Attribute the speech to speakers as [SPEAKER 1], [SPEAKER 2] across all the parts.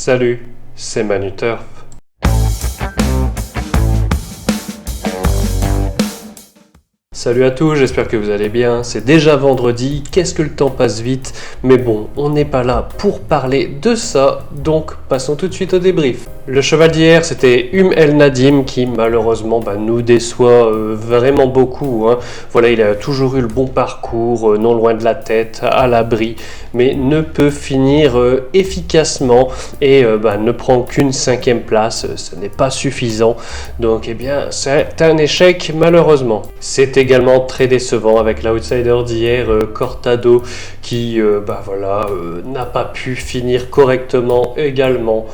[SPEAKER 1] Salut, c'est Manu Turf. Salut à tous, j'espère que vous allez bien. C'est déjà vendredi, qu'est-ce que le temps passe vite. Mais bon, on n'est pas là pour parler de ça, donc passons tout de suite au débrief. Le cheval d'hier, c'était El Nadim qui malheureusement nous déçoit vraiment beaucoup. Voilà, il a toujours eu le bon parcours, non loin de la tête, à l'abri, mais ne peut finir efficacement et ne prend qu'une 5e place. Ce n'est pas suffisant, donc c'est un échec malheureusement. C'est également très décevant avec l'outsider d'hier, Cortado, qui n'a pas pu finir correctement également.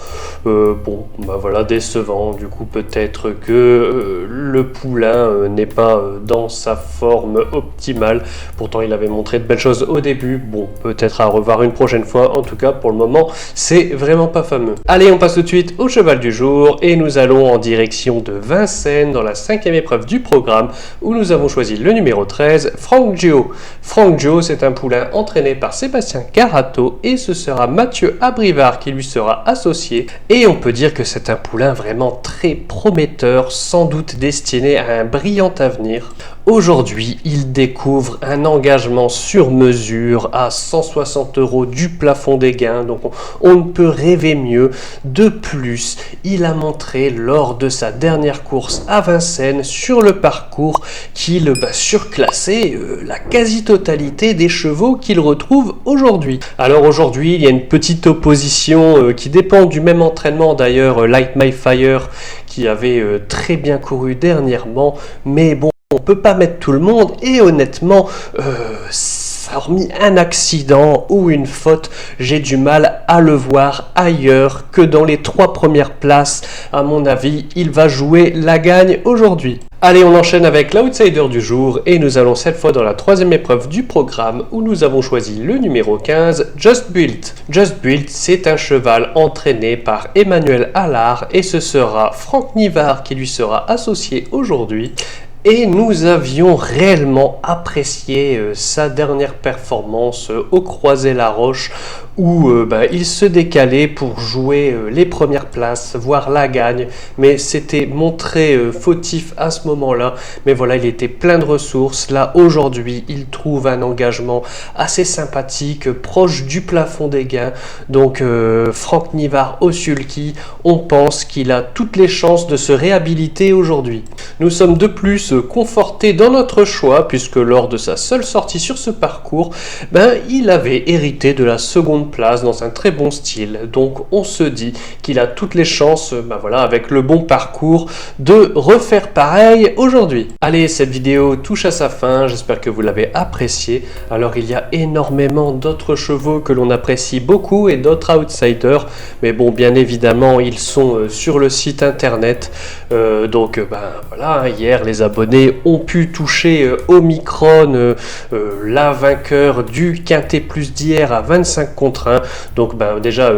[SPEAKER 1] Décevant. Du coup, peut-être que le poulain n'est pas dans sa forme optimale. Pourtant, il avait montré de belles choses au début. Bon, peut-être à revoir une prochaine fois. En tout cas, pour le moment, c'est vraiment pas fameux. Allez, on passe tout de suite au cheval du jour et nous allons en direction de Vincennes dans la 5e épreuve du programme où nous avons choisi le numéro 13, Frank Gio. Frank Gio, c'est un poulain entraîné par Sébastien Carato et ce sera Mathieu Abrivard qui lui sera associé. Et on peut dire que c'est un poulain vraiment très prometteur, sans doute destiné à un brillant avenir. Aujourd'hui, il découvre un engagement sur mesure à 160 € du plafond des gains, donc on ne peut rêver mieux. De plus, il a montré lors de sa dernière course à Vincennes sur le parcours qu'il surclassait la quasi-totalité des chevaux qu'il retrouve aujourd'hui. Alors aujourd'hui, il y a une petite opposition qui dépend du même entraînement d'ailleurs, Light My Fire, qui avait très bien couru dernièrement, mais bon, on peut pas mettre tout le monde et honnêtement, hormis un accident ou une faute, j'ai du mal à le voir ailleurs que dans les 3 premières places. À mon avis, il va jouer la gagne aujourd'hui. Allez, on enchaîne avec l'outsider du jour et nous allons cette fois dans la 3e épreuve du programme où nous avons choisi le numéro 15, Just Built. Just Built, c'est un cheval entraîné par Emmanuel Allard et ce sera Franck Nivard qui lui sera associé aujourd'hui. Et nous avions réellement apprécié sa dernière performance au Croisé-la-Roche où il se décalait pour jouer les premières places, voire la gagne, mais c'était montré fautif à ce moment-là. Mais voilà, il était plein de ressources. Là, aujourd'hui, il trouve un engagement assez sympathique, proche du plafond des gains. Donc, Franck Nivard au sulky, on pense qu'il a toutes les chances de se réhabiliter aujourd'hui. Nous sommes de plus confortés dans notre choix, puisque lors de sa seule sortie sur ce parcours, il avait hérité de la seconde place dans un très bon style. Donc on se dit qu'il a toutes les chances, avec le bon parcours, de refaire pareil aujourd'hui. Allez, cette vidéo touche à sa fin, j'espère que vous l'avez appréciée. Alors il y a énormément d'autres chevaux que l'on apprécie beaucoup et d'autres outsiders, mais bon, bien évidemment, ils sont sur le site internet. Hier les abonnés ont pu toucher Omicron, la vainqueur du Quintet Plus d'hier à 25 contre 1. Donc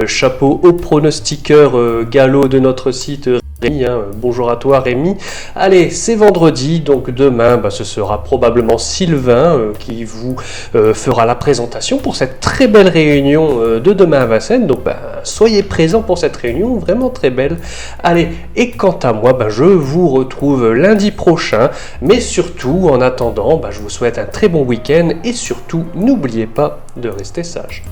[SPEAKER 1] chapeau au pronostiqueur galop de notre site Rémi, bonjour à toi Rémi. Allez, c'est vendredi, donc demain ce sera probablement Sylvain qui vous fera la présentation pour cette très belle réunion de demain à Vincennes. Donc soyez présents pour cette réunion, vraiment très belle. Allez, et quant à moi, je vous retrouve lundi prochain, mais surtout en attendant, je vous souhaite un très bon week-end et surtout n'oubliez pas de rester sage.